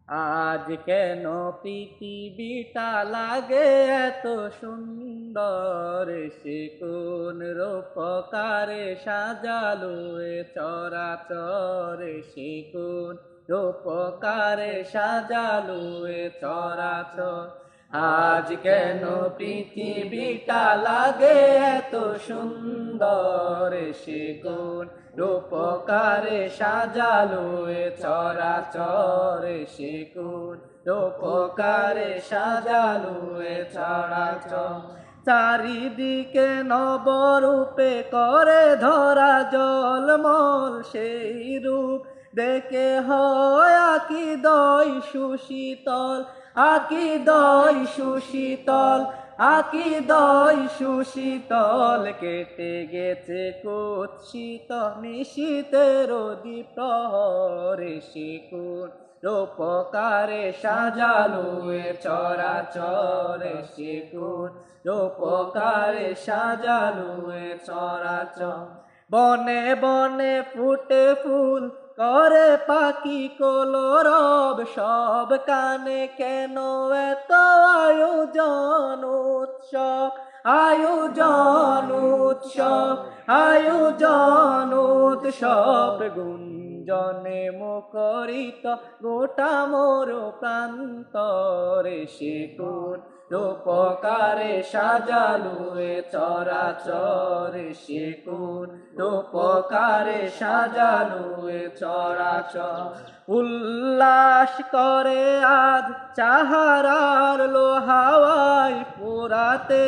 আজ কেন পৃথিবীটা লাগে এত সুন্দর, সে কোন রূপকারে সাজালো এ চরাচর, সে কোন রূপকারে সাজালো এ চরাচর। আজ কেন পৃথিবীটা লাগে এত সুন্দর, সে কোন রূপকারে সাজালো এ চরাচর, সে কোন রূপকারে সাজালো এ চরাচর। চারিদিকে নবরূপে করে ধরা জলমল, সেই রূপ দেখে হয় আকিদয় সুশীতল, আকিদয় সুশীতল, আকিদয় সুশীতল। কেটে গেছে কুৎসিত নিশীতের দ্বিপ্রহরে, সে কোন রূপকারে সাজালো এ চরাচর, সে কোন রূপকারে সাজালো এ চরাচর। বনে বনে ফুটে ফুল করে পাখি কলরব, সব কানে কেন এত আয়োজন উৎসব, আয়োজন উৎসব, আয়োজন উৎসব। গুঞ্জনে মুখরিত গোটা মোর প্রান্তরে, সে কোন রূপকারে সাজালো এ চরাচর, সে কোন রূপকারে সাজালো এ চরাচর। উল্লাস করে আজ চাহারার লোহাওয়ায় পুরাতে,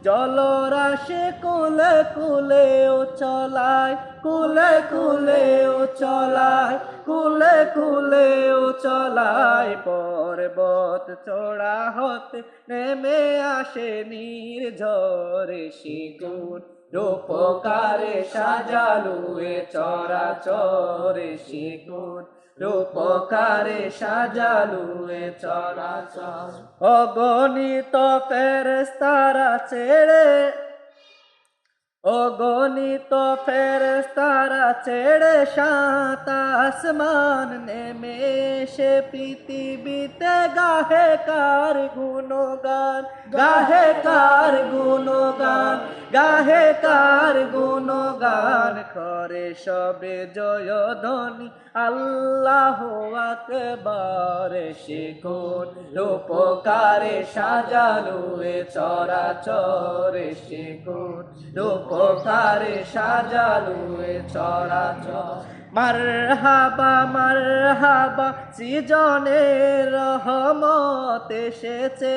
জলরাশে কুলে কুলে ও চলায়, কুলে কুলে ও চলায়, কুলে কুলে ও চলায়। পর্বত চড়া হতে নেমে আসে নির্ঝরে, সে কোন রূপকারে সাজালো এ চরাচর, সে কোন রূপকারে সাজালো এ চরাচর। অগণিত ফেরেশতারা ছেড়ে, অগণিত ফেরেশতারা ছেড়ে সাত আসমান নেমে এসে পৃথিবীতে গাহে কার গুণগান, গাহে কার গুণগান, গাহে কার গুণগান। করে সবে জয়ধ্বনি আল্লাহু আকবার, সে কোন রূপকারে সাজালো এ চরাচর, সে কোন রূপকারে সাজালো এ চরাচর। মারহাবা মারহাবা সৃজনের রহমত এসেছে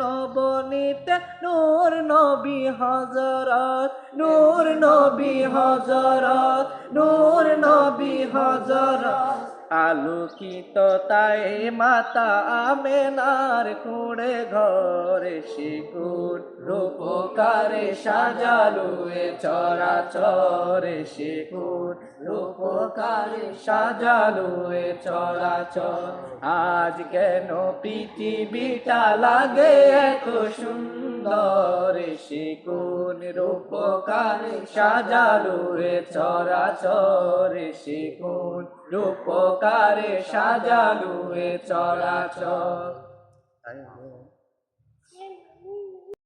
নবনীতে, নূর নবী হযরত, নূর নবী হযরত, নূর নবী হযরত। আলোকিত তাই মাতা আমেনার কুঁড়ে ঘরে, সে কোন রূপকারে সাজালো এ চরাচর, সে কোন রূপকারে সাজালো এ চরাচর। আজ কেন পৃথিবীটা লাগে এত সুন্দর, সে কোন রূপকারে সাজালো এ চরাচর, সে কোন রূপকারে সাজালো এ চরাচর।